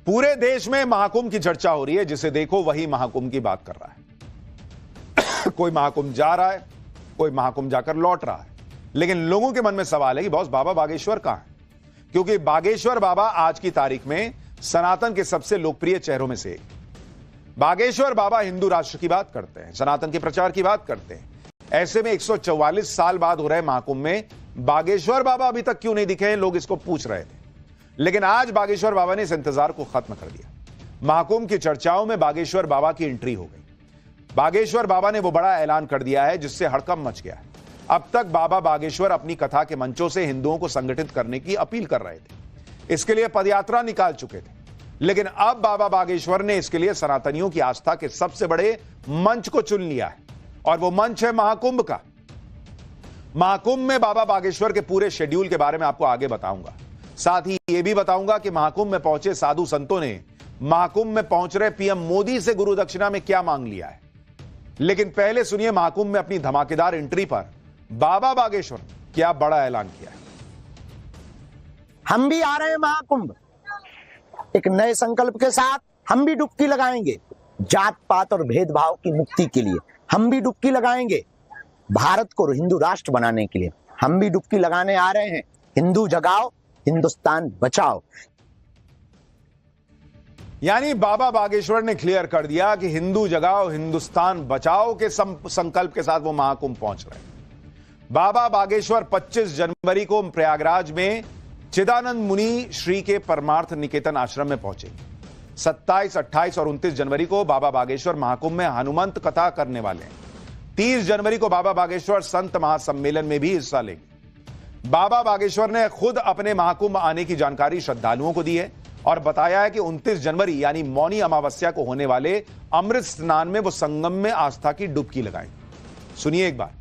पूरे देश में महाकुंभ की चर्चा हो रही है, जिसे देखो वही महाकुंभ की बात कर रहा है। कोई महाकुंभ जा रहा है, कोई महाकुंभ जाकर लौट रहा है, लेकिन लोगों के मन में सवाल है कि बॉस बाबा बागेश्वर कहां है? क्योंकि बागेश्वर बाबा आज की तारीख में सनातन के सबसे लोकप्रिय चेहरों में से एक। बागेश्वर बाबा हिंदू राष्ट्र की बात करते हैं, सनातन के प्रचार की बात करते हैं। ऐसे में 144 साल बाद हो रहे महाकुंभ में बागेश्वर बाबा अभी तक क्यों नहीं दिखे हैं, लोग इसको पूछ रहे थे। लेकिन आज बागेश्वर बाबा ने इस इंतजार को खत्म कर दिया। महाकुंभ की चर्चाओं में बागेश्वर बाबा की एंट्री हो गई। बागेश्वर बाबा ने वो बड़ा ऐलान कर दिया है जिससे हड़कंप मच गया है। अब तक बाबा बागेश्वर अपनी कथा के मंचों से हिंदुओं को संगठित करने की अपील कर रहे थे, इसके लिए पदयात्रा निकाल चुके थे। लेकिन अब बाबा बागेश्वर ने इसके लिए सनातनियों की आस्था के सबसे बड़े मंच को चुन लिया है, और वो मंच है महाकुंभ का। महाकुंभ में बाबा बागेश्वर के पूरे शेड्यूल के बारे में आपको आगे बताऊंगा। साथ ही यह भी बताऊंगा कि महाकुंभ में पहुंचे साधु संतों ने महाकुंभ में पहुंच रहे पीएम मोदी से गुरु दक्षिणा में क्या मांग लिया है। लेकिन पहले सुनिए महाकुंभ में अपनी धमाकेदार एंट्री पर बाबा बागेश्वर ने क्या बड़ा ऐलान किया है। हम भी आ रहे हैं महाकुंभ, एक नए संकल्प के साथ हम भी डुबकी लगाएंगे। जात पात और भेदभाव की मुक्ति के लिए हम भी डुबकी लगाएंगे। भारत को हिंदू राष्ट्र बनाने के लिए हम भी डुबकी लगाने आ रहे हैं। हिंदू जगाओ, हिंदुस्तान बचाओ। यानी बाबा बागेश्वर ने क्लियर कर दिया कि हिंदू जगाओ हिंदुस्तान बचाओ के संकल्प के साथ वो महाकुंभ पहुंच रहे हैं। बाबा बागेश्वर 25 जनवरी को प्रयागराज में चिदानंद मुनि श्री के परमार्थ निकेतन आश्रम में पहुंचेंगे। 27, 28 और 29 जनवरी को बाबा बागेश्वर महाकुंभ में हनुमंत कथा करने वाले हैं। 30 जनवरी को बाबा बागेश्वर संत महासम्मेलन में भी हिस्सा लेंगे। बाबा बागेश्वर ने खुद अपने महाकुंभ आने की जानकारी श्रद्धालुओं को दी है और बताया है कि 29 जनवरी यानी मौनी अमावस्या को होने वाले अमृत स्नान में वो संगम में आस्था की डुबकी लगाएंगे। सुनिए एक बार।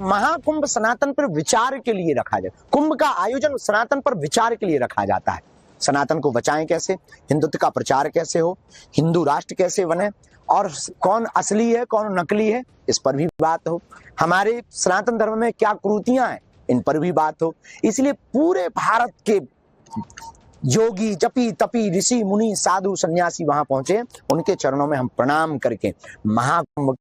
महाकुंभ सनातन पर विचार के लिए रखा जाए। कुंभ का आयोजन सनातन पर विचार के लिए रखा जाता है। सनातन को बचाएं कैसे, हिंदुत्व का प्रचार कैसे हो, हिंदू राष्ट्र कैसे बने, और कौन असली है कौन नकली है, इस पर भी बात हो। हमारे सनातन धर्म में क्या कुरीतियां हैं, इन पर भी बात हो। इसलिए पूरे भारत के योगी, जपी, तपी, ऋषि, मुनि, साधु, सन्यासी वहां पहुंचे। उनके चरणों में हम प्रणाम करके महाकुंभ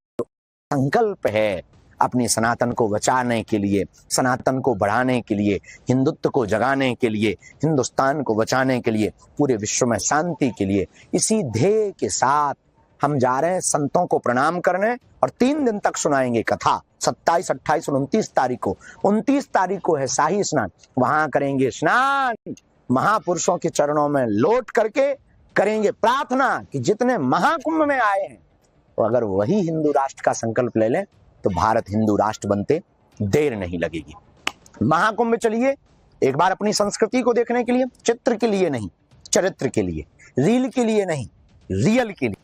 संकल्प है अपनी सनातन को बचाने के लिए, सनातन को बढ़ाने के लिए, हिंदुत्व को जगाने के लिए, हिंदुस्तान को बचाने के लिए, पूरे विश्व में शांति के लिए, इसी ध्येय के साथ हम जा रहे हैं संतों को प्रणाम करने। और 3 दिन तक सुनाएंगे कथा। 27, 28 और 29 तारीख को। 29 तारीख को है शाही स्नान, वहां करेंगे स्नान। महापुरुषों के चरणों में लौट करके करेंगे प्रार्थना कि जितने महाकुंभ में आए हैं, तो अगर वही हिंदू राष्ट्र का संकल्प ले लें तो भारत हिंदू राष्ट्र बनते देर नहीं लगेगी। महाकुंभ में चलिए एक बार अपनी संस्कृति को देखने के लिए, चित्र के लिए नहीं, चरित्र के लिए, रील के लिए नहीं, रियल के लिए।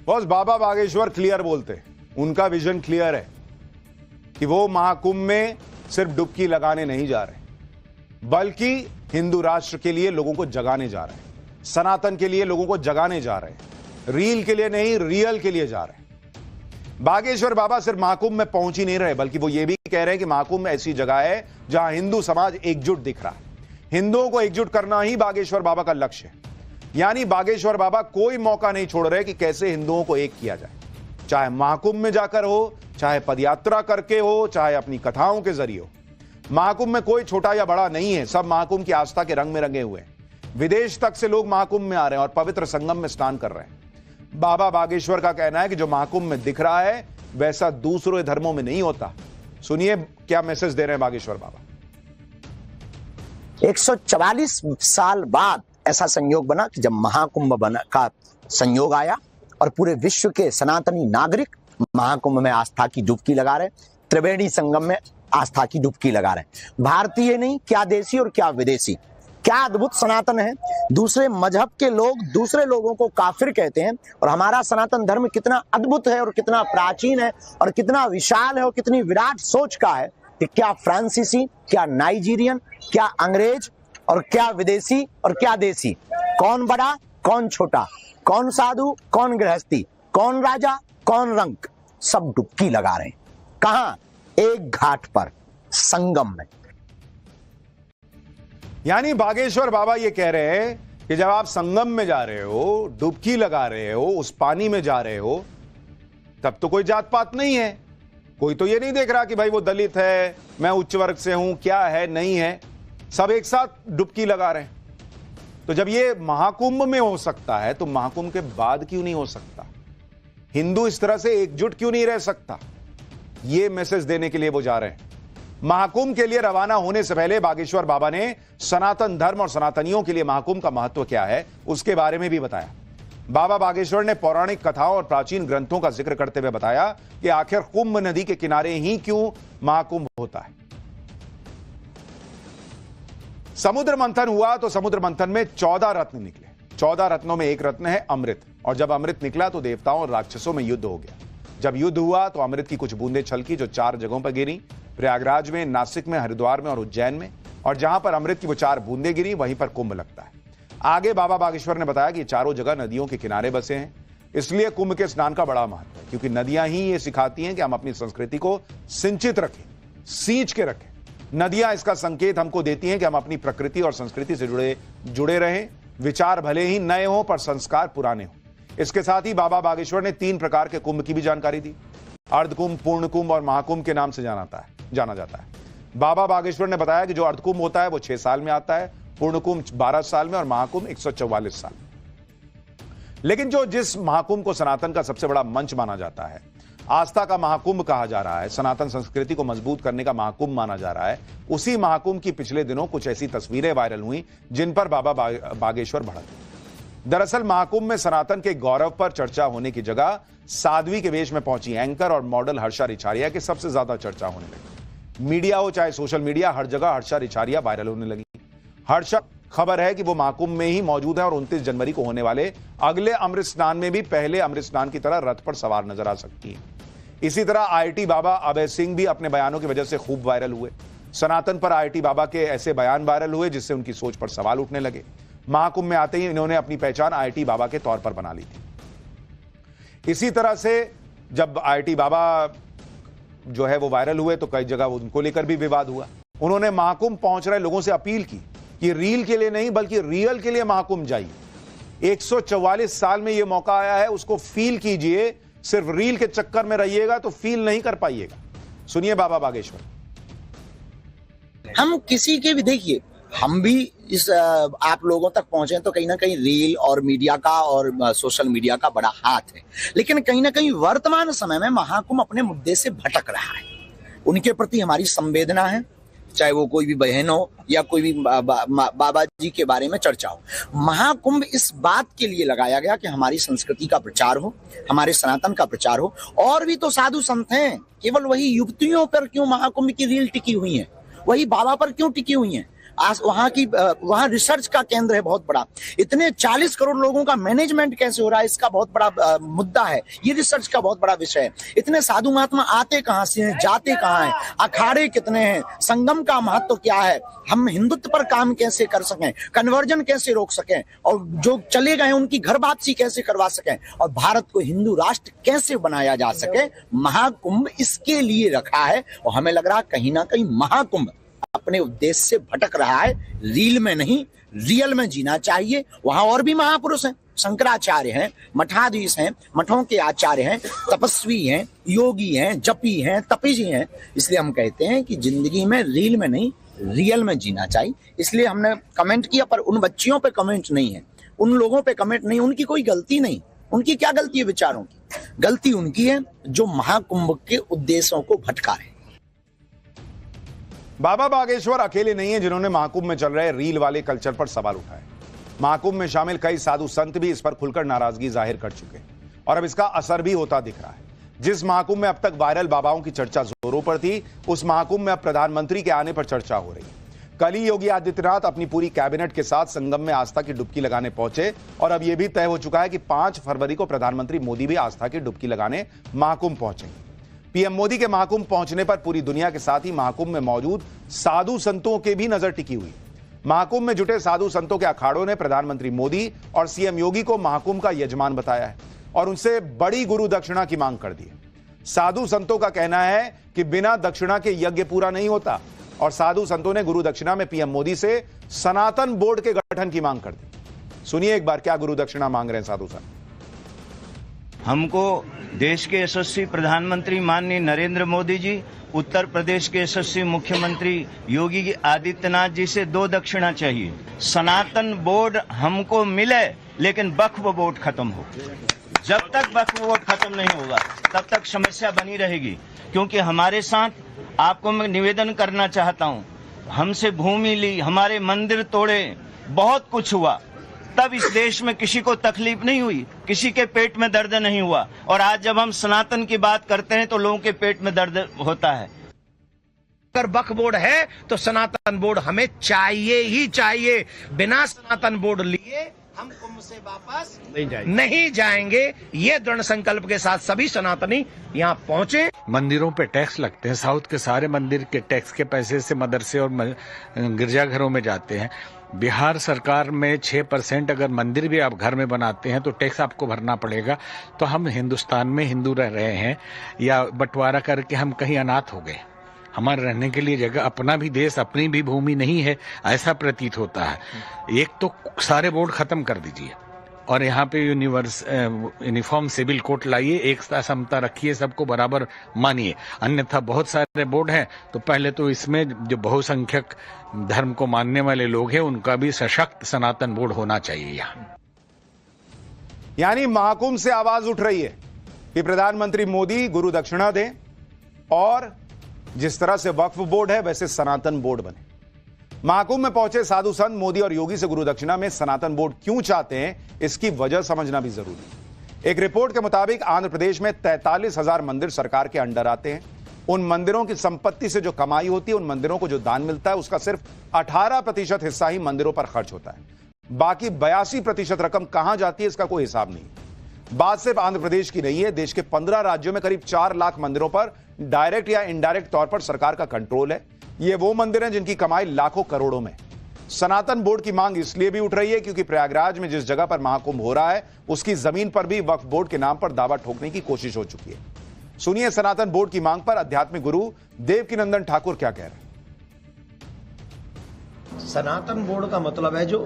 बॉस बाबा बागेश्वर क्लियर बोलते हैं, उनका विजन क्लियर है कि वो महाकुंभ में सिर्फ डुबकी लगाने नहीं जा रहे, बल्कि हिंदू राष्ट्र के लिए लोगों को जगाने जा रहे हैं, सनातन के लिए लोगों को जगाने जा रहे हैं, रील के लिए नहीं रियल के लिए जा रहे हैं। बागेश्वर बाबा सिर्फ महाकुंभ में पहुंच ही नहीं रहे, बल्कि वो ये भी कह रहे हैं कि महाकुंभ ऐसी जगह है जहां हिंदू समाज एकजुट दिख रहा है। हिंदुओं को एकजुट करना ही बागेश्वर बाबा का लक्ष्य है। यानी बागेश्वर बाबा कोई मौका नहीं छोड़ रहे कि कैसे हिंदुओं को एक किया जाए, चाहे महाकुंभ में जाकर हो, चाहे पदयात्रा करके हो, चाहे अपनी कथाओं के जरिए हो। महाकुंभ में कोई छोटा या बड़ा नहीं है, सब महाकुंभ की आस्था के रंग में रंगे हुए हैं। विदेश तक से लोग महाकुंभ में आ रहे हैं और पवित्र संगम में स्नान कर रहे हैं। बाबा बागेश्वर का कहना है कि जो महाकुंभ में दिख रहा है वैसा दूसरे धर्मों में नहीं होता। सुनिए क्या मैसेज दे रहे हैं बागेश्वर बाबा। 144 साल बाद ऐसा संयोग बना कि जब महाकुंभ का संयोग आया और पूरे विश्व के सनातनी नागरिक महाकुंभ में आस्था की डुबकी लगा रहे, त्रिवेणी संगम में आस्था की डुबकी लगा रहे। भारतीय नहीं, क्या देशी और क्या विदेशी। क्या अद्भुत सनातन है। दूसरे मजहब के लोग दूसरे लोगों को काफिर कहते हैं, और हमारा सनातन धर्म कितना अद्भुत है और कितना प्राचीन है और कितना विशाल है और कितनी विराट सोच का है कि क्या फ्रांसीसी, क्या नाइजीरियन, क्या अंग्रेज और क्या विदेशी और क्या देशी, कौन बड़ा कौन छोटा, कौन साधु कौन गृहस्थी, कौन राजा कौन रंक, सब डुबकी लगा रहे हैं। कहां? एक घाट पर, संगम में। यानी बागेश्वर बाबा ये कह रहे हैं कि जब आप संगम में जा रहे हो, डुबकी लगा रहे हो, उस पानी में जा रहे हो, तब तो कोई जात पात नहीं है। कोई तो ये नहीं देख रहा कि भाई वो दलित है, मैं उच्च वर्ग से हूं, क्या है नहीं है, सब एक साथ डुबकी लगा रहे हैं। तो जब ये महाकुंभ में हो सकता है तो महाकुंभ के बाद क्यों नहीं हो सकता? हिंदू इस तरह से एकजुट क्यों नहीं रह सकता? ये मैसेज देने के लिए वो जा रहे हैं। महाकुंभ के लिए रवाना होने से पहले बागेश्वर बाबा ने सनातन धर्म और सनातनियों के लिए महाकुंभ का महत्व क्या है उसके बारे में भी बताया। बाबा बागेश्वर ने पौराणिक कथाओं और प्राचीन ग्रंथों का जिक्र करते हुए बताया कि आखिर कुंभ नदी के किनारे ही क्यों महाकुंभ होता है। समुद्र मंथन हुआ तो समुद्र मंथन में 14 रत्न निकले। 14 रत्नों में एक रत्न है अमृत, और जब अमृत निकला तो देवताओं और राक्षसों में युद्ध हो गया। जब युद्ध हुआ तो अमृत की कुछ बूंदें छलकी जो 4 जगहों पर गिरी, प्रयागराज में, नासिक में, हरिद्वार में और उज्जैन में। और जहां पर अमृत की वो 4 बूंदें गिरी वहीं पर कुंभ लगता है। आगे बाबा बागेश्वर ने बताया कि चारों जगह नदियों के किनारे बसे हैं, इसलिए कुंभ के स्नान का बड़ा महत्व है, क्योंकि नदियां ही ये सिखाती हैं कि हम अपनी संस्कृति को सिंचित रखें, सींच के रखें। नदियां इसका संकेत हमको देती हैं कि हम अपनी प्रकृति और संस्कृति से जुड़े रहें। विचार भले ही नए हों पर संस्कार पुराने हों। इसके साथ ही बाबा बागेश्वर ने 3 प्रकार के कुंभ की भी जानकारी दी। अर्धकुंभ, पूर्ण कुंभ और महाकुंभ के नाम से जाना जाता है। बाबा बागेश्वर ने बताया कि जो अर्धकुंभ होता है वो 6 साल में आता है, पूर्ण कुंभ 12 साल में और महाकुंभ 144 साल में। लेकिन जिस महाकुंभ को सनातन का सबसे बड़ा मंच माना जाता है, आस्था का महाकुंभ कहा जा रहा है, सनातन संस्कृति को मजबूत करने का महाकुंभ माना जा रहा है, उसी महाकुंभ की पिछले दिनों कुछ ऐसी तस्वीरें वायरल हुई जिन पर बाबा बागेश्वर भड़के। दरअसल महाकुंभ में सनातन के गौरव पर चर्चा होने की जगह साध्वी के वेश में पहुंची एंकर और मॉडल हर्षा रिछारिया की सबसे ज्यादा चर्चा होने लगी। मीडिया हो चाहे सोशल मीडिया, हर जगह हर्षा रिछारिया वायरल होने लगी। हर्षा खबर है कि वो महाकुंभ में ही मौजूद है और 29 जनवरी को होने वाले अगले अमृत स्नान में भी पहले अमृत स्नान की तरह रथ पर सवार नजर आ सकती है। इसी तरह आईटी बाबा अभय सिंह भी अपने बयानों की वजह से खूब वायरल हुए। सनातन पर आईटी बाबा के ऐसे बयान वायरल हुए जिससे उनकी सोच पर सवाल उठने लगे। महाकुंभ में आते ही इन्होंने अपनी पहचान आईटी बाबा के तौर पर बना ली थी। इसी तरह से जब आईटी बाबा जो है वो वायरल हुए तो कई जगह उनको लेकर भी विवाद हुआ। उन्होंने महाकुंभ पहुंच रहे लोगों से अपील की कि रील के लिए नहीं बल्कि रियल के लिए महाकुंभ जाइए। 144 साल में यह मौका आया है, उसको फील कीजिए। सिर्फ रील के चक्कर में रहिएगा तो फील नहीं कर पाइएगा। सुनिए बाबा बागेश्वर। हम किसी के भी, देखिए हम भी इस आप लोगों तक पहुंचे तो कहीं ना कहीं रील और मीडिया का और सोशल मीडिया का बड़ा हाथ है, लेकिन कहीं ना कहीं वर्तमान समय में महाकुंभ अपने मुद्दे से भटक रहा है। उनके प्रति हमारी संवेदना है, चाहे वो कोई भी बहन हो या कोई भी बाबा जी के बारे में चर्चा हो। महाकुंभ इस बात के लिए लगाया गया कि हमारी संस्कृति का प्रचार हो, हमारे सनातन का प्रचार हो। और भी तो साधु संत हैं, केवल वही युवतियों पर क्यों महाकुंभ की रील टिकी हुई है, वही बाबा पर क्यों टिकी हुई है? वहां रिसर्च का केंद्र है बहुत बड़ा। इतने 40 करोड़ लोगों का मैनेजमेंट कैसे हो रहा है, इसका बहुत बड़ा मुद्दा है। ये रिसर्च का बहुत बड़ा विषय है। इतने साधु महात्मा आते कहां से हैं, जाते कहां हैं, अखाड़े कितने हैं, संगम का महत्व क्या है, हम हिंदुत्व पर काम कैसे कर सकें, कन्वर्जन कैसे रोक सकें, और जो चले गए उनकी घर वापसी कैसे करवा सकें, और भारत को हिंदू राष्ट्र कैसे बनाया जा सके। महाकुंभ इसके लिए रखा है। और हमें लग रहा कहीं ना कहीं महाकुंभ अपने उद्देश्य से भटक रहा है। रील में नहीं, रियल में जीना चाहिए। वहां और भी महापुरुष हैं, शंकराचार्य हैं, मठाधीश हैं, मठों के आचार्य हैं, तपस्वी हैं, योगी हैं, जपी हैं, तपीजी हैं। इसलिए हम कहते हैं कि जिंदगी में रील में नहीं, रियल में जीना चाहिए। इसलिए हमने कमेंट किया, पर उन बच्चियों पे कमेंट नहीं है, उन लोगों पे कमेंट नहीं। उनकी कोई गलती नहीं। उनकी क्या गलती है? विचारों की गलती उनकी है जो महाकुंभ के उद्देश्यों को भटका रहे। बाबा बागेश्वर अकेले नहीं है जिन्होंने महाकुंभ में चल रहे रील वाले कल्चर पर सवाल उठाए। महाकुंभ में शामिल कई साधु संत भी इस पर खुलकर नाराजगी जाहिर कर चुके हैं और अब इसका असर भी होता दिख रहा है। जिस महाकुंभ में अब तक वायरल बाबाओं की चर्चा जोरों पर थी, उस महाकुंभ में अब प्रधानमंत्री के आने पर चर्चा हो रही है। कल ही योगी आदित्यनाथ अपनी पूरी कैबिनेट के साथ संगम में आस्था की डुबकी लगाने पहुंचे और अब यह भी तय हो चुका है कि 5 फरवरी को प्रधानमंत्री मोदी भी आस्था की डुबकी लगाने महाकुंभ पहुंचेंगे। पीएम मोदी के महाकुंभ पहुंचने पर पूरी दुनिया के साथ ही महाकुंभ में मौजूद साधु संतों के भी नजर टिकी हुई। महाकुंभ में जुटे साधु संतों के अखाड़ों ने प्रधानमंत्री मोदी और सीएम योगी को महाकुंभ का यजमान बताया है और उनसे बड़ी गुरु दक्षिणा की मांग कर दी है। साधु संतों का कहना है कि बिना दक्षिणा के यज्ञ पूरा नहीं होता और साधु संतों ने गुरु दक्षिणा में पीएम मोदी से सनातन बोर्ड के गठन की मांग कर दी। सुनिए एक बार क्या गुरु दक्षिणा मांग रहे हैं साधु संत। हमको देश के यशस्वी प्रधानमंत्री माननीय नरेंद्र मोदी जी, उत्तर प्रदेश के यशस्वी मुख्यमंत्री योगी आदित्यनाथ जी से 2 दक्षिणा चाहिए। सनातन बोर्ड हमको मिले, लेकिन वक्फ बोर्ड खत्म हो। जब तक वक्फ बोर्ड खत्म नहीं होगा तब तक समस्या बनी रहेगी। क्योंकि हमारे साथ आपको मैं निवेदन करना चाहता हूं, हमसे भूमि ली, हमारे मंदिर तोड़े, बहुत कुछ हुआ, तब इस देश में किसी को तकलीफ नहीं हुई, किसी के पेट में दर्द नहीं हुआ। और आज जब हम सनातन की बात करते हैं तो लोगों के पेट में दर्द होता है। अगर वक्फ बोर्ड है तो सनातन बोर्ड हमें चाहिए ही चाहिए। बिना सनातन बोर्ड लिए हम कुंभ से वापस नहीं जाएंगे। ये दृढ़ संकल्प के साथ सभी सनातनी यहाँ पहुंचे। मंदिरों पे टैक्स लगते हैं, साउथ के सारे मंदिर के टैक्स के पैसे से मदरसे और गिरजाघरों में जाते हैं। बिहार सरकार में 6% अगर मंदिर भी आप घर में बनाते हैं तो टैक्स आपको भरना पड़ेगा। तो हम हिंदुस्तान में हिंदू रह रहे हैं या बंटवारा करके हम कहीं अनाथ हो गए। हमारे रहने के लिए जगह, अपना भी देश, अपनी भी भूमि नहीं है, ऐसा प्रतीत होता है। एक तो सारे बोर्ड खत्म कर दीजिए और यहाँ पे यूनिफॉर्म सिविल कोड लाइए, एक समता रखिए, सबको बराबर मानिए। अन्यथा बहुत सारे बोर्ड हैं, तो पहले तो इसमें जो बहुसंख्यक धर्म को मानने वाले लोग हैं उनका भी सशक्त सनातन बोर्ड होना चाहिए यहाँ। यानी महाकुंभ से आवाज उठ रही है कि प्रधानमंत्री मोदी गुरु दक्षिणा दें और जिस तरह से वक्फ बोर्ड है वैसे सनातन बोर्ड बने। महाकुंभ में पहुंचे साधु संत मोदी और योगी से गुरु दक्षिणा में सनातन बोर्ड क्यों चाहते हैं, इसकी वजह समझना भी जरूरी है। एक रिपोर्ट के मुताबिक आंध्र प्रदेश में 43,000 मंदिर सरकार के अंडर आते हैं। उन मंदिरों की संपत्ति से जो कमाई होती है, उन मंदिरों को जो दान मिलता है, उसका सिर्फ 18% हिस्सा ही मंदिरों पर खर्च होता है। बाकी 82% रकम कहां जाती है, इसका कोई हिसाब नहीं। बात सिर्फ आंध्र प्रदेश की नहीं है, देश के 15 राज्यों में करीब 4 लाख मंदिरों पर डायरेक्ट या इनडायरेक्ट तौर पर सरकार का कंट्रोल है। ये वो मंदिर हैं जिनकी कमाई लाखों करोड़ों में। सनातन बोर्ड की मांग इसलिए भी उठ रही है क्योंकि प्रयागराज में जिस जगह पर महाकुंभ हो रहा है उसकी जमीन पर भी वक्फ बोर्ड के नाम पर दावा ठोकने की कोशिश हो चुकी है। सुनिए सनातन बोर्ड की मांग पर आध्यात्मिक गुरु देवकीनंदन ठाकुर क्या कह रहे हैं। सनातन बोर्ड का मतलब है जो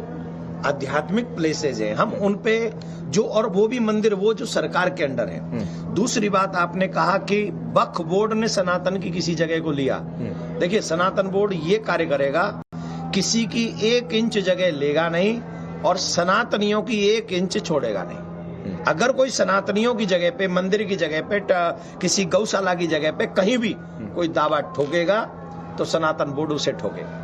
आध्यात्मिक प्लेसेज हैं, हम उन पे जो, और वो भी मंदिर वो जो सरकार के अंडर है। दूसरी बात आपने कहा कि वक्फ बोर्ड ने सनातन की किसी जगह को लिया। देखिए सनातन बोर्ड ये कार्य करेगा, किसी की 1 इंच जगह लेगा नहीं और सनातनियों की 1 इंच छोड़ेगा नहीं। अगर कोई सनातनियों की जगह पे, मंदिर की जगह पे, किसी गौशाला की जगह पे कहीं भी कोई दावा ठोकेगा तो सनातन बोर्ड उसे ठोकेगा।